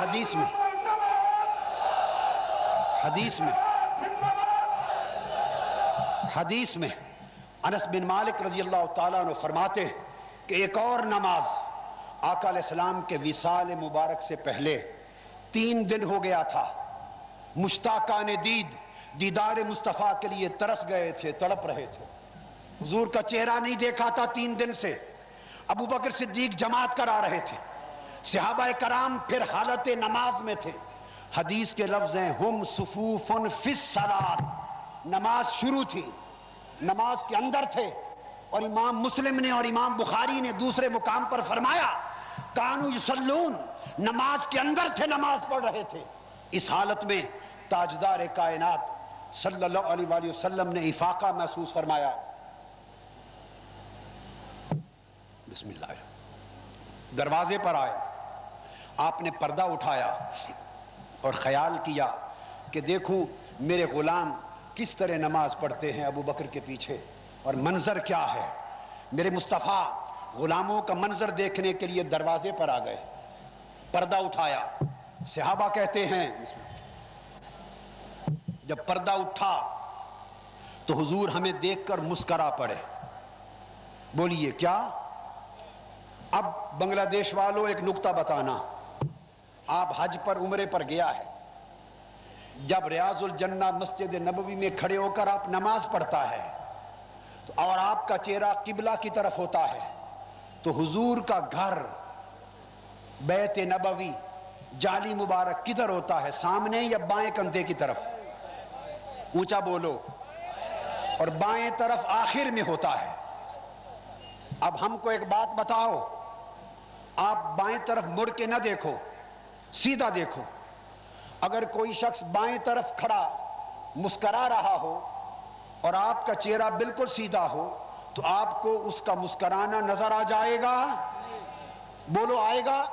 حدیث میں انس بن مالک رضی اللہ تعالیٰ عنہ فرماتے ہیں کہ ایک اور نماز آقا علیہ السلام کے وصال مبارک سے پہلے 3 دن ہو گیا تھا، مشتاقان دیدار مصطفیٰ کے لیے ترس گئے تھے، تڑپ رہے تھے، حضور کا چہرہ نہیں دیکھا تھا 3 دن سے۔ ابو بکر صدیق جماعت کرا رہے تھے، صحابہ کرام پھر حالت نماز میں تھے۔ حدیث کے لفظ ہیں ہم صفوف فی الصلاۃ، نماز شروع تھی، نماز کے اندر تھے، اور امام مسلم نے اور امام بخاری نے دوسرے مقام پر فرمایا کانوا یصلون، نماز کے اندر تھے، نماز پڑھ رہے تھے۔ اس حالت میں تاجدار کائنات صلی اللہ علیہ وآلہ وسلم نے افاقہ محسوس فرمایا۔ بسم اللہ، دروازے پر آئے، آپ نے پردہ اٹھایا اور خیال کیا کہ دیکھوں میرے غلام کس طرح نماز پڑھتے ہیں ابو بکر کے پیچھے، اور منظر کیا ہے۔ میرے مصطفیٰ غلاموں کا منظر دیکھنے کے لیے دروازے پر آ گئے، پردہ اٹھایا۔ صحابہ کہتے ہیں جب پردہ اٹھا تو حضور ہمیں دیکھ کر مسکرا پڑے۔ بولیے کیا؟ اب بنگلہ دیش والوں ایک نکتہ بتانا، آپ حج پر عمرے پر گیا ہے، جب ریاض الجنہ مسجد نبوی میں کھڑے ہو کر آپ نماز پڑھتا ہے تو اور آپ کا چہرہ قبلہ کی طرف ہوتا ہے تو حضور کا گھر بیت نبوی جالی مبارک کدھر ہوتا ہے، سامنے یا بائیں کندھے کی طرف؟ اونچا بولو۔ اور بائیں طرف آخر میں ہوتا ہے۔ اب ہم کو ایک بات بتاؤ، آپ بائیں طرف مڑ کے نہ دیکھو، سیدھا دیکھو۔ اگر کوئی شخص بائیں طرف کھڑا مسکرا رہا ہو اور آپ کا چہرہ بالکل سیدھا ہو تو آپ کو اس کا مسکرانا نظر آ جائے گا؟ بولو آئے گا؟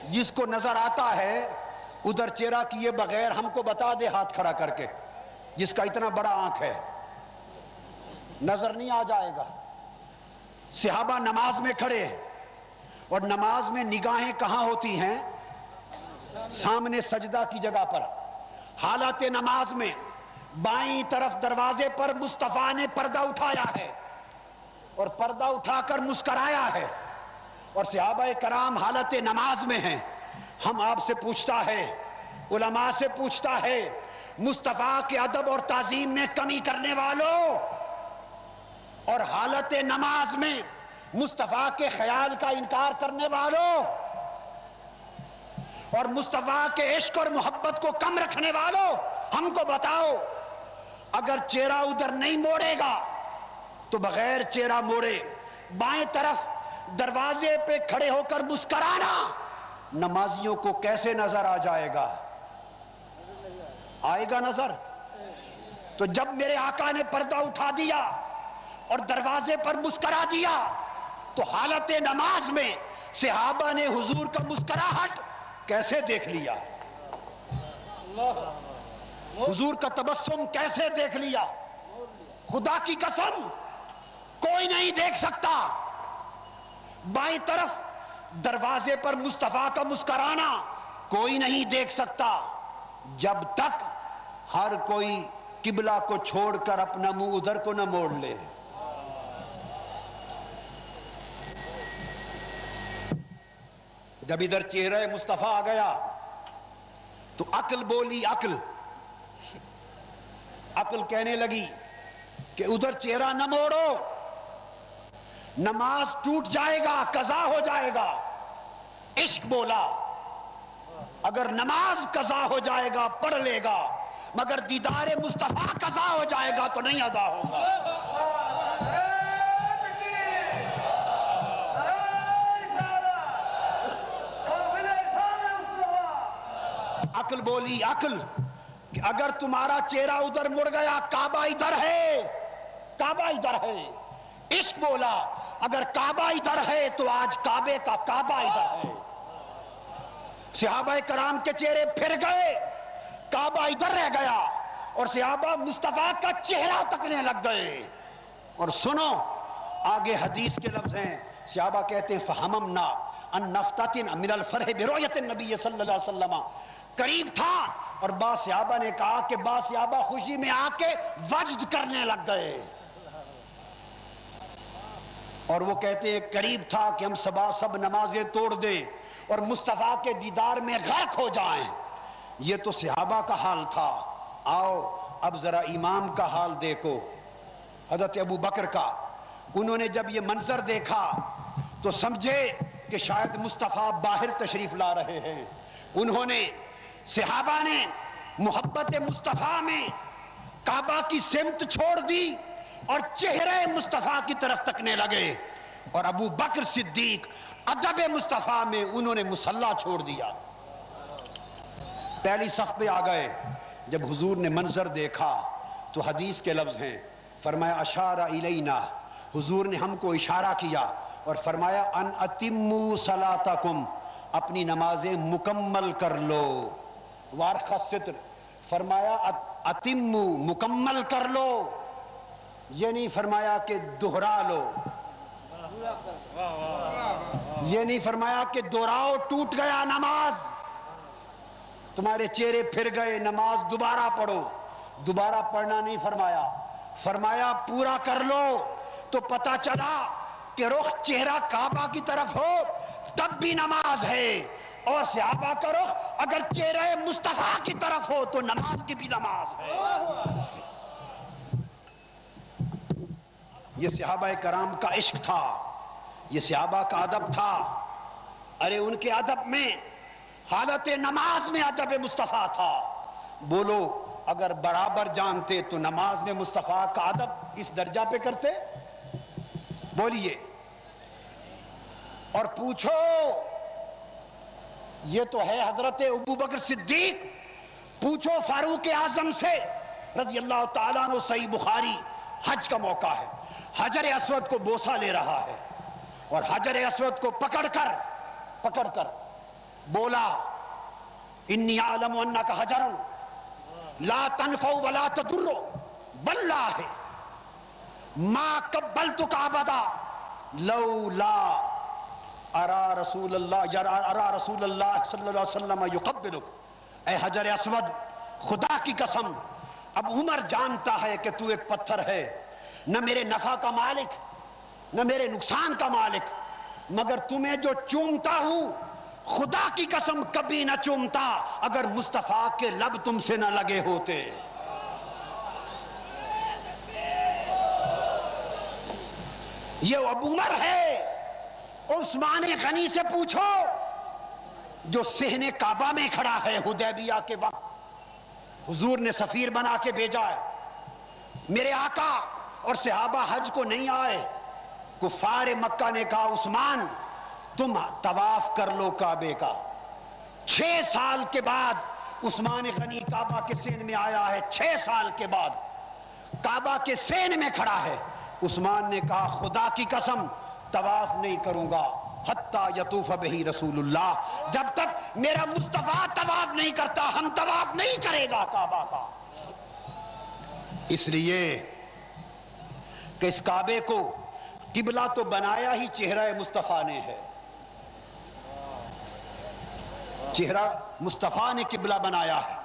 جس کو نظر آتا ہے ادھر چہرہ کیے بغیر ہم کو بتا دے ہاتھ کھڑا کر کے، جس کا اتنا بڑا آنکھ ہے، نظر نہیں آ جائے گا۔ صحابہ نماز میں کھڑے اور نماز میں نگاہیں کہاں ہوتی ہیں؟ سامنے سجدہ کی جگہ پر۔ حالت نماز میں بائیں طرف دروازے پر مصطفیٰ نے پردہ اٹھایا ہے اور پردہ اٹھا کر مسکرایا ہے، اور صحابہ کرام حالت نماز میں ہیں۔ ہم آپ سے پوچھتا ہے، علماء سے پوچھتا ہے، مصطفیٰ کے ادب اور تعظیم میں کمی کرنے والوں اور حالت نماز میں مصطفیٰ کے خیال کا انکار کرنے والوں اور مصطفیٰ کے عشق اور محبت کو کم رکھنے والوں، ہم کو بتاؤ، اگر چہرہ ادھر نہیں موڑے گا تو بغیر چہرہ موڑے بائیں طرف دروازے پہ کھڑے ہو کر مسکرانا نمازیوں کو کیسے نظر آ جائے گا؟ آئے گا نظر؟ تو جب میرے آقا نے پردہ اٹھا دیا اور دروازے پر مسکرا دیا تو حالت نماز میں صحابہ نے حضور کا مسکراہٹ کیسے دیکھ لیا، حضور کا تبسم کیسے دیکھ لیا؟ خدا کی قسم کوئی نہیں دیکھ سکتا۔ بائیں طرف دروازے پر مصطفیٰ کا مسکرانا کوئی نہیں دیکھ سکتا جب تک ہر کوئی قبلہ کو چھوڑ کر اپنا منہ ادھر کو نہ موڑ لے۔ جب ادھر چہرہ مصطفیٰ آ گیا تو عقل بولی، عقل کہنے لگی کہ ادھر چہرہ نہ موڑو، نماز ٹوٹ جائے گا، قضا ہو جائے گا۔ عشق بولا اگر نماز قضا ہو جائے گا پڑھ لے گا، مگر دیدار مصطفیٰ قضا ہو جائے گا تو نہیں ادا ہوگا۔ عقل بولی کہ اگر تمہارا چہرہ ادھر مڑ گیا، کعبہ ادھر ہے، کعبہ ادھر ہے۔ عشق بولا اگر کعبہ ادھر ہے تو آج کعبے کا کعبہ ادھر ہے۔ صحابہ کرام کے چہرے پھر گئے، کعبہ ادھر رہ گیا اور صحابہ مصطفیٰ کا چہرہ تکنے لگ گئے۔ اور سنو آگے حدیث کے لفظ ہیں، صحابہ کہتے ہیں فہممنا، ان نفتتن من الفرح برؤیت النبی صلی اللہ علیہ وسلم، قریب تھا، اور بعض صحابہ نے کہا کہ بعض صحابہ خوشی میں آ کے وجد کرنے لگ گئے، اور وہ کہتے ہیں قریب تھا کہ ہم سب نمازیں توڑ دیں اور مصطفیٰ کے دیدار میں غرق ہو جائیں۔ یہ تو صحابہ کا حال تھا۔ آؤ اب ذرا امام کا حال دیکھو، حضرت ابو بکر کا۔ انہوں نے جب یہ منظر دیکھا تو سمجھے کہ شاید مصطفیٰ باہر تشریف لا رہے ہیں۔ انہوں نے، صحابہ نے محبت مصطفیٰ میں کعبہ کی سمت چھوڑ دی اور چہرے مصطفیٰ کی طرف تکنے لگے، اور ابو بکر صدیق ادب مصطفیٰ میں انہوں نے مصلی چھوڑ دیا، پہلی صف پہ آ گئے۔ جب حضور نے منظر دیکھا تو حدیث کے لفظ ہیں، فرمایا اشار الینا، حضور نے ہم کو اشارہ کیا اور فرمایا ان اتموا صلاتکم، اپنی نمازیں مکمل کر لو۔ وارخ الستر، فرمایا اتموا، مکمل کر لو، یہ نہیں فرمایا کہ دہرا لو، یہ نہیں فرمایا کہ دہراؤ ٹوٹ گیا نماز، تمہارے چہرے پھر گئے، نماز دوبارہ پڑھو، دوبارہ پڑھنا نہیں فرمایا، فرمایا پورا کر لو۔ تو پتا چلا کہ رخ چہرہ کعبہ کی طرف ہو تب بھی نماز ہے، اور صحابہ کا رخ اگر چہرہ مصطفیٰ کی طرف ہو تو نماز کی بھی نماز ہے۔ یہ صحابہ کرام کا عشق تھا، یہ صحابہ کا ادب تھا۔ ارے ان کے ادب میں، حالت نماز میں ادب مصطفیٰ تھا۔ بولو اگر برابر جانتے تو نماز میں مصطفیٰ کا ادب اس درجہ پہ کرتے؟ بولیے، اور پوچھو، یہ تو ہے حضرت ابو بکر صدیق، پوچھو فاروق اعظم سے رضی اللہ تعالیٰ عنہ، صحیح بخاری، حج کا موقع ہے، حجر اسود کو بوسہ لے رہا ہے، اور حجر اسود کو پکڑ کر بولا انی اعلم انک حجر لا تنفع ولا تضر واللہ ما قبلتک ابدا لولا ارى رسول اللہ صلی اللہ علیہ وسلم یقبلک۔ اے حجر اسود، خدا کی قسم، اب عمر جانتا ہے کہ تو ایک پتھر ہے، نہ میرے نفع کا مالک نہ میرے نقصان کا مالک، مگر تمہیں جو چومتا ہوں خدا کی قسم کبھی نہ چومتا اگر مصطفیٰ کے لب تم سے نہ لگے ہوتے۔ یہ ابو عمر ہے۔ عثمان غنی سے پوچھو جو صحن کعبہ میں کھڑا ہے حدیبیہ کے وقت، حضور نے سفیر بنا کے بھیجا ہے، میرے آقا اور صحابہ حج کو نہیں آئے، کفار مکہ نے کہا عثمان تم طواف کر لو کعبے کا۔ 6 سال کے بعد عثمان غنی کعبہ کے سین میں آیا ہے، 6 سال کے بعد کعبہ کے سین میں کھڑا ہے۔ عثمان نے کہا خدا کی قسم طواف نہیں کروں گا حتی یطوف بہی رسول اللہ، جب تک میرا مصطفیٰ طواف نہیں کرتا ہم طواف نہیں کرے گا کعبہ کا۔ اس لیے کہ اس کعبے کو قبلہ تو بنایا ہی چہرہ مصطفیٰ نے ہے، چہرہ مصطفیٰ نے قبلہ بنایا ہے۔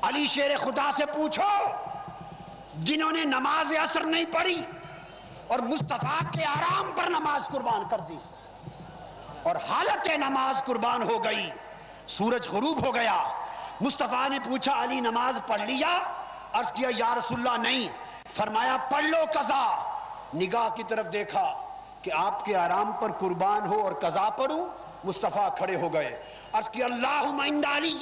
علی شیر خدا سے پوچھو جنہوں نے نماز عصر نہیں پڑھی اور مصطفیٰ کے آرام پر نماز قربان کر دی، اور حالت نماز قربان ہو گئی، سورج غروب ہو گیا، مصطفیٰ نے پوچھا علی نماز پڑھ لیا؟ عرض کیا یا رسول اللہ نہیں، فرمایا پڑھ لو قضا۔ نگاہ کی طرف دیکھا کہ آپ کے آرام پر قربان ہو اور قضا پڑھوں، مصطفیٰ کھڑے ہو گئے، عرض کیا اللہم ان علی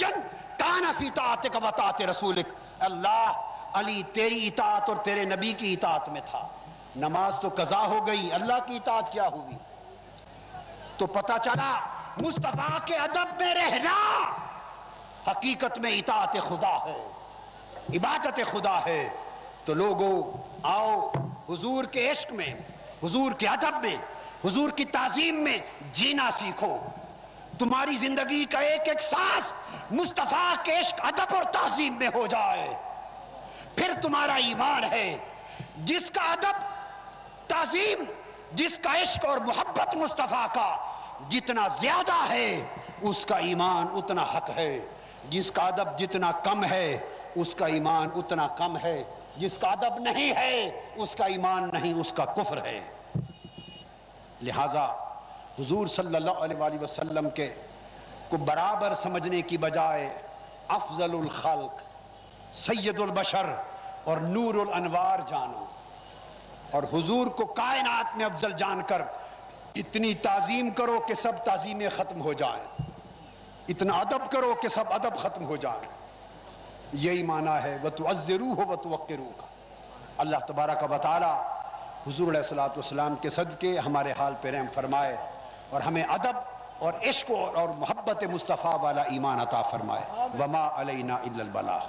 کان فی طاعتک و طاعت رسولک، اللہ علی تیری اطاعت اور تیرے نبی کی اطاعت میں تھا۔ نماز تو قضا ہو گئی، اللہ کی اطاعت کیا ہوئی؟ تو پتہ چلا مصطفیٰ کے ادب میں رہنا حقیقت میں اطاعت خدا ہے، عبادت خدا ہے۔ تو لوگوں آؤ حضور کے عشق میں، حضور کے ادب میں، حضور کی تعظیم میں جینا سیکھو۔ تمہاری زندگی کا ایک ایک سانس مصطفیٰ کے عشق، ادب اور تعظیم میں ہو جائے، پھر تمہارا ایمان ہے۔ جس کا ادب، تعظیم، جس کا عشق اور محبت مصطفیٰ کا، جتنا زیادہ ہے اس کا ایمان اتنا حق ہے، جس کا ادب جتنا کم ہے اس کا ایمان اتنا کم ہے، جس کا ادب نہیں ہے اس کا ایمان نہیں، اس کا کفر ہے۔ لہذا حضور صلی اللہ علیہ وآلہ وسلم کے کو برابر سمجھنے کی بجائے افضل الخلق، سید البشر اور نور الانوار جانو، اور حضور کو کائنات میں افضل جان کر اتنی تعظیم کرو کہ سب تعظیمیں ختم ہو جائیں، اتنا ادب کرو کہ سب ادب ختم ہو جائیں۔ یہی معنی ہے وَتُعَزِّرُوهُ وَتُوَقِّرُوهُ کا۔ اللہ تبارک و تعالی حضور علیہ الصلوۃ والسلام کے صدقے ہمارے حال پہ رحم فرمائے اور ہمیں ادب اور عشق اور محبت مصطفیٰ والا ایمان عطا فرمائے۔ وما علینا الا البلاغ۔